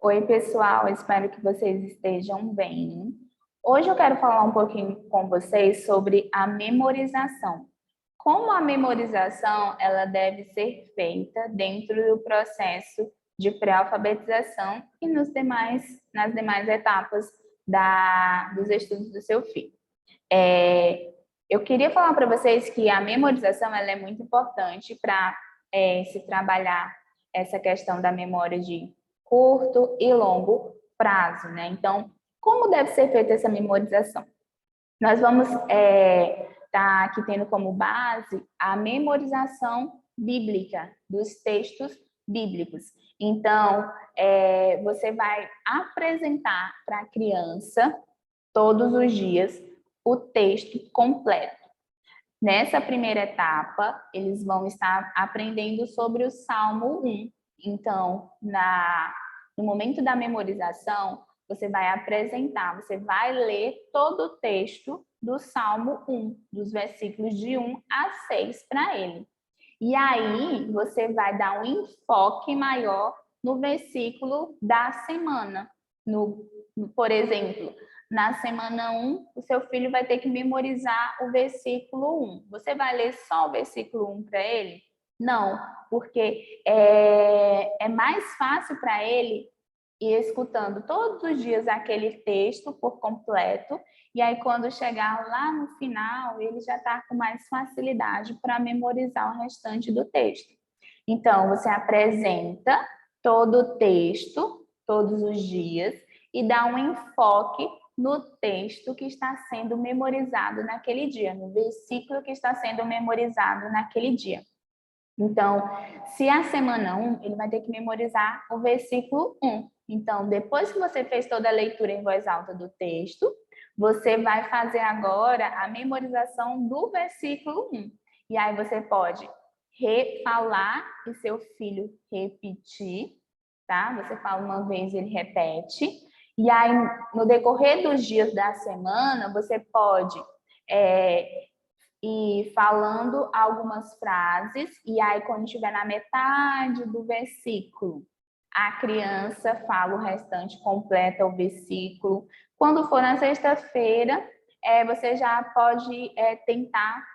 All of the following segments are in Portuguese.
Oi, pessoal, espero que vocês estejam bem. Hoje eu quero falar um pouquinho com vocês sobre a memorização. Como a memorização ela deve ser feita dentro do processo de pré-alfabetização e nas demais etapas dos estudos do seu filho. Eu queria falar para vocês que a memorização ela é muito importante para se trabalhar essa questão da memória de curto e longo prazo, né? Então, como deve ser feita essa memorização? Nós vamos estar aqui tendo como base a memorização bíblica dos textos bíblicos. Então, você vai apresentar para a criança todos os dias o texto completo. Nessa primeira etapa, eles vão estar aprendendo sobre o Salmo 1. Então, no momento da memorização, você vai apresentar, você vai ler todo o texto do Salmo 1, dos versículos de 1 a 6 para ele. E aí, você vai dar um enfoque maior no versículo da semana. Por exemplo, na semana 1, o seu filho vai ter que memorizar o versículo 1. Você vai ler só o versículo 1 para ele? Não, porque é mais fácil para ele ir escutando todos os dias aquele texto por completo, e aí quando chegar lá no final, ele já está com mais facilidade para memorizar o restante do texto. Então, você apresenta todo o texto, todos os dias, e dá um enfoque no texto que está sendo memorizado naquele dia, no versículo que está sendo memorizado naquele dia. Então, se a semana 1, ele vai ter que memorizar o versículo 1. Então, depois que você fez toda a leitura em voz alta do texto, você vai fazer agora a memorização do versículo 1. E aí você pode refalar e seu filho repetir, tá? Você fala uma vez, ele repete. E aí, no decorrer dos dias da semana, você pode ir falando algumas frases, e aí, quando estiver na metade do versículo, a criança fala o restante, completa o versículo. Quando for na sexta-feira, você já pode tentar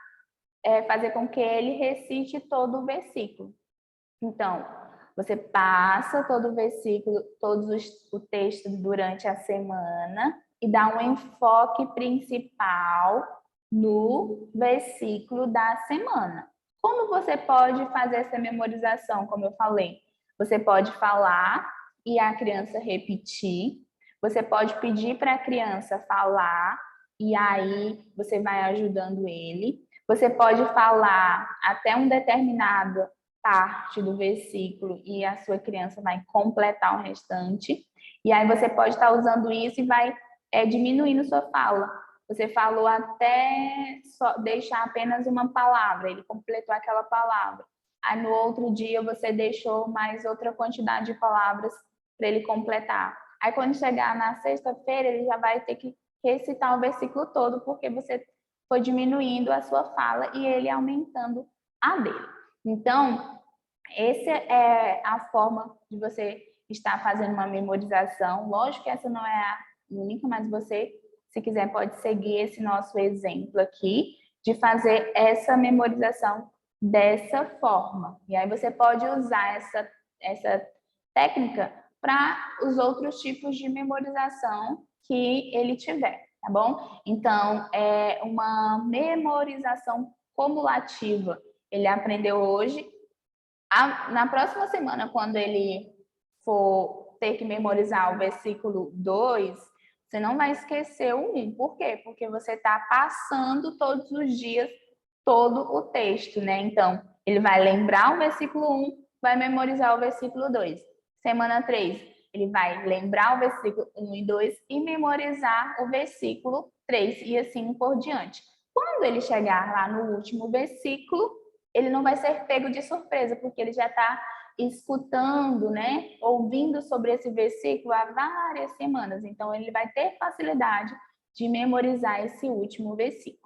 fazer com que ele recite todo o versículo. Então, você passa todo o versículo, o texto durante a semana e dá um enfoque principal no versículo da semana. Como você pode fazer essa memorização, como eu falei? Você pode falar e a criança repetir. Você pode pedir para a criança falar e aí você vai ajudando ele. Você pode falar até um determinado parte do versículo e a sua criança vai completar o restante. E aí você pode estar usando isso e vai diminuindo sua fala. Você falou até deixar apenas uma palavra, ele completou aquela palavra. Aí no outro dia você deixou mais outra quantidade de palavras para ele completar. Aí quando chegar na sexta-feira, ele já vai ter que recitar o versículo todo, porque você foi diminuindo a sua fala e ele aumentando a dele. Então, essa é a forma de você estar fazendo uma memorização. Lógico que essa não é a única, mas você, se quiser, pode seguir esse nosso exemplo aqui de fazer essa memorização dessa forma. E aí você pode usar essa técnica para os outros tipos de memorização que ele tiver, tá bom? Então, é uma memorização cumulativa. Ele aprendeu hoje. Na próxima semana, quando ele for ter que memorizar o versículo 2, você não vai esquecer o 1. Por quê? Porque você está passando todos os dias todo o texto, né? Então, ele vai lembrar o versículo 1, vai memorizar o versículo 2. Semana 3, ele vai lembrar o versículo 1 e 2 e memorizar o versículo 3 e assim por diante. Quando ele chegar lá no último versículo, ele não vai ser pego de surpresa, porque ele já está escutando, né, ouvindo sobre esse versículo há várias semanas. Então, ele vai ter facilidade de memorizar esse último versículo.